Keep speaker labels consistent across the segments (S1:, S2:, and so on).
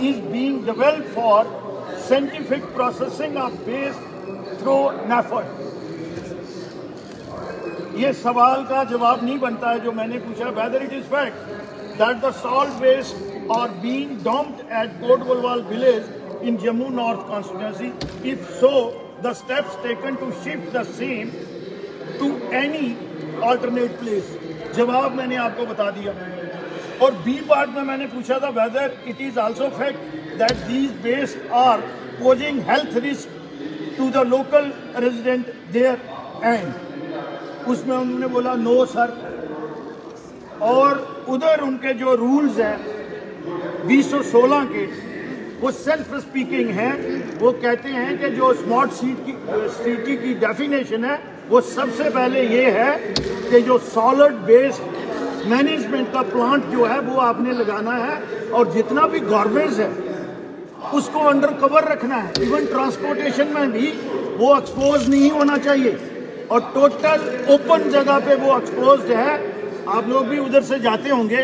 S1: is being developed for scientific processing of waste through NAFED. ये सवाल का जवाब नहीं बनता है जो मैंने पूछा, whether it is fact that the salt waste are being dumped at Kotwalwal village in Jammu North constituency. If so, the steps taken to shift the same to any alternate place. जवाब मैंने आपको बता दिया। और B part में मैंने पूछा था whether it is also fact that these waste are posing health risk to the local resident there, and उसमें उन्होंने बोला नो सर। और उधर उनके जो रूल्स हैं 2016 के, वो सेल्फ स्पीकिंग हैं। वो कहते हैं कि जो स्मार्ट सिटी की डेफिनेशन है वो सबसे पहले ये है कि जो सॉलिड वेस्ट मैनेजमेंट का प्लांट जो है वो आपने लगाना है, और जितना भी गार्बेज है उसको अंडर कवर रखना है। इवन ट्रांसपोर्टेशन में भी वो एक्सपोज नहीं होना चाहिए, और टोटल ओपन जगह पे वो एक्सपोज्ड है। आप लोग भी उधर से जाते होंगे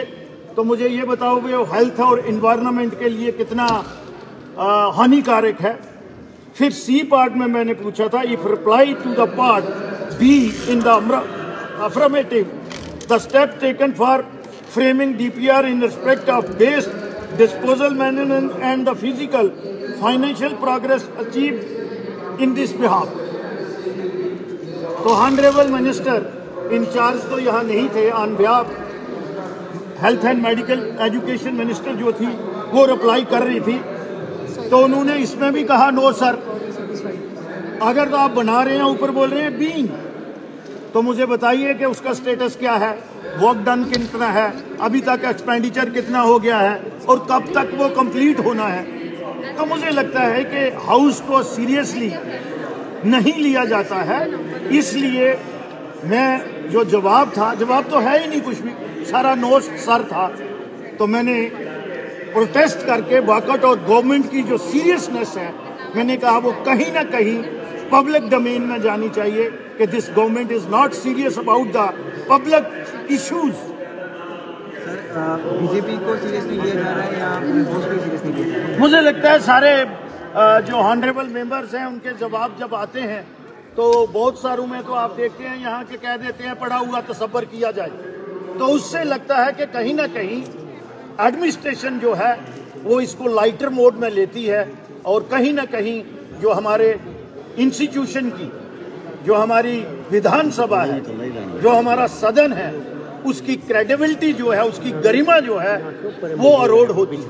S1: तो मुझे ये बताओगे वो हेल्थ और एनवायरनमेंट के लिए कितना हानिकारक है। फिर सी पार्ट में मैंने पूछा था if reply to the part B in the affirmative the step taken for framing DPR in respect of waste disposal management and the physical financial progress achieved in this behalf. तो honourable minister in charge तो यहाँ नहीं थे, on behalf health and medical education minister जो थी वो reply कर रही थी, तो उन्होंने इसमें भी कहा नो सर। अगर तो आप बना रहे हैं ऊपर बोल रहे हैं बीइंग, तो मुझे बताइए कि उसका स्टेटस क्या है, वर्क डन कितना है, अभी तक एक्सपेंडिचर कितना हो गया है, और कब तक वो कंप्लीट होना है। तो मुझे लगता है कि हाउस को सीरियसली नहीं लिया जाता है, इसलिए मैं जो जवाब था, जवाब तो है ही नहीं कुछ भी, सारा नो सर था। तो मैंने प्रोटेस्ट करके वॉकआउट, और गवर्नमेंट की जो सीरियसनेस है मैंने कहा वो कहीं ना कहीं पब्लिक डोमेन में जानी चाहिए कि this government is not serious about the public issues.
S2: BJP को सीरियसली लिया जा रहा है या सीरियसली लिया जा रहा है?
S1: मुझे लगता है सारे जो ऑनरेबल मेंबर्स हैं उनके जवाब जब आते हैं तो बहुत सारों में तो आप देखते हैं यहाँ के कह देते हैं पढ़ा हुआ तसव्वुर किया जाए, तो उससे लगता है कि कहीं ना कहीं एडमिनिस्ट्रेशन जो है वो इसको लाइटर मोड में लेती है, और कहीं ना कहीं जो हमारे इंस्टीट्यूशन की, जो हमारी विधानसभा है, जो हमारा सदन है, उसकी क्रेडिबिलिटी जो है, उसकी गरिमा जो है वो अरोड़ होती है।